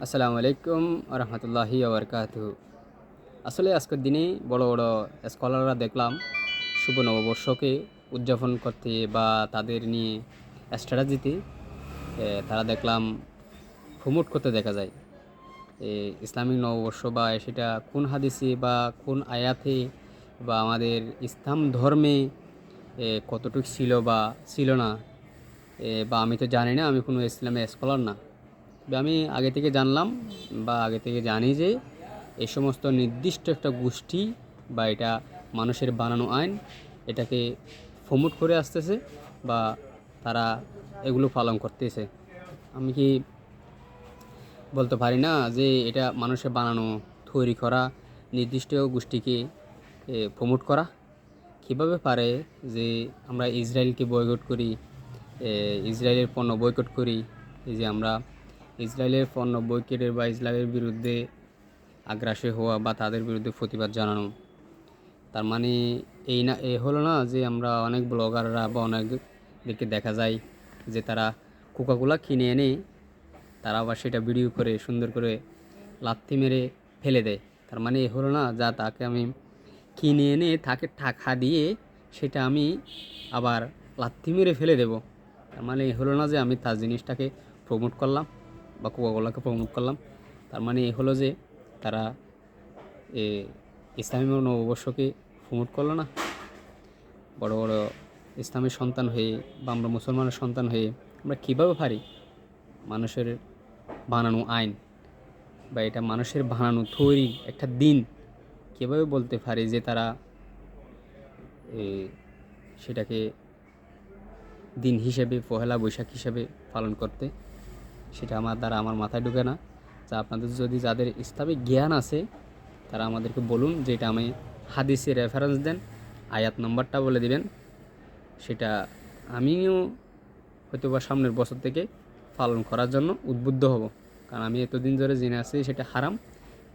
আসসালামু আলাইকুম রহমতুল্লাহি ওবরকাতুহু। আসলে আজকের দিনে বড় বড় স্কলাররা দেখলাম শুভ নববর্ষকে উদযাপন করতে বা তাদের নিয়ে স্ট্র্যাটেজিতে তারা দেখলাম প্রমোট করতে দেখা যায়। ইসলামিক নববর্ষ বা সেটা কোন হাদিসে বা কোন আয়াতে বা আমাদের ইসলাম ধর্মে কতটুকু ছিল বা ছিল না, বা আমি তো জানি না, আমি কোনো ইসলামের স্কলার না। তবে আমি আগে থেকে জানলাম বা আগে থেকে জানি যে এই সমস্ত নির্দিষ্ট একটা গোষ্ঠী বা এটা মানুষের বানানো আইন, এটাকে প্রমোট করে আসতেছে বা তারা এগুলো পালন করতেছে। আমি কি বলতে পারি না যে এটা মানুষের বানানো, তৈরি করা নির্দিষ্ট গোষ্ঠীকে প্রমোট করা কীভাবে পারে? যে আমরা ইসরায়েলকে বয়কট করি, ইসরায়েলের পণ্য বয়কট করি, এই যে আমরা ইসরায়েলের পণ্য বয়কটের বা ইসরায়েলের বিরুদ্ধে আগ্রাসী হওয়া বা তাদের বিরুদ্ধে প্রতিবাদ জানানো, তার মানে এই না, এ হলো না যে আমরা অনেক ব্লগাররা বা অনেকদেরকে দেখা যায় যে তারা কোকাকোলা কিনে এনে তারা আবার সেটা ভিডিও করে সুন্দর করে লাথি মেরে ফেলে দেয়। তার মানে এ হলো না যা তাকে আমি কিনে এনে তাকে টাকা দিয়ে সেটা আমি আবার লাথি মেরে ফেলে দেব। তার মানে এ হলো না যে আমি তার জিনিসটাকে প্রমোট করলাম বা কোকাকোলাকে প্রমোট করলাম। তার মানে এ হলো যে তারা এ ইসলামী নববর্ষকে প্রমোট করলো না। বড় বড় ইসলামের সন্তান হয়ে বা আমরা মুসলমানের সন্তান হয়ে আমরা কীভাবে পারি মানুষের বানানো আইন বা এটা মানুষের বানানো তৈরি একটা দিন কীভাবে বলতে পারি যে তারা সেটাকে দিন হিসেবে পহেলা বৈশাখ হিসেবে পালন করতে? সেটা আমার দ্বারা আমার মাথায় ঢুকে না। যা আপনাদের যদি যাদের ইসলামিক জ্ঞান আছে তারা আমাদেরকে বলুন যে এটা আমি হাদিসে রেফারেন্স দেন, আয়াত নম্বরটা বলে দিবেন, সেটা আমিও হয়তো বা সামনের বছর থেকে পালন করার জন্য উদ্বুদ্ধ হব। কারণ আমি এতদিন ধরে জেনে আছি সেটা হারাম,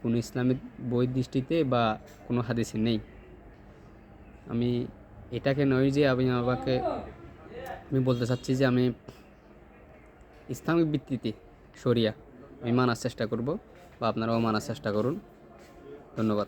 কোনো ইসলামিক বই দৃষ্টিতে বা কোনো হাদিসে নেই। আমি এটাকে নয় যে আমি বলতে চাচ্ছি যে আমি ইসলামিক ভিত্তিতে শরিয়া আমি মানার চেষ্টা করব বা আপনারাও মানার চেষ্টা করুন। ধন্যবাদ।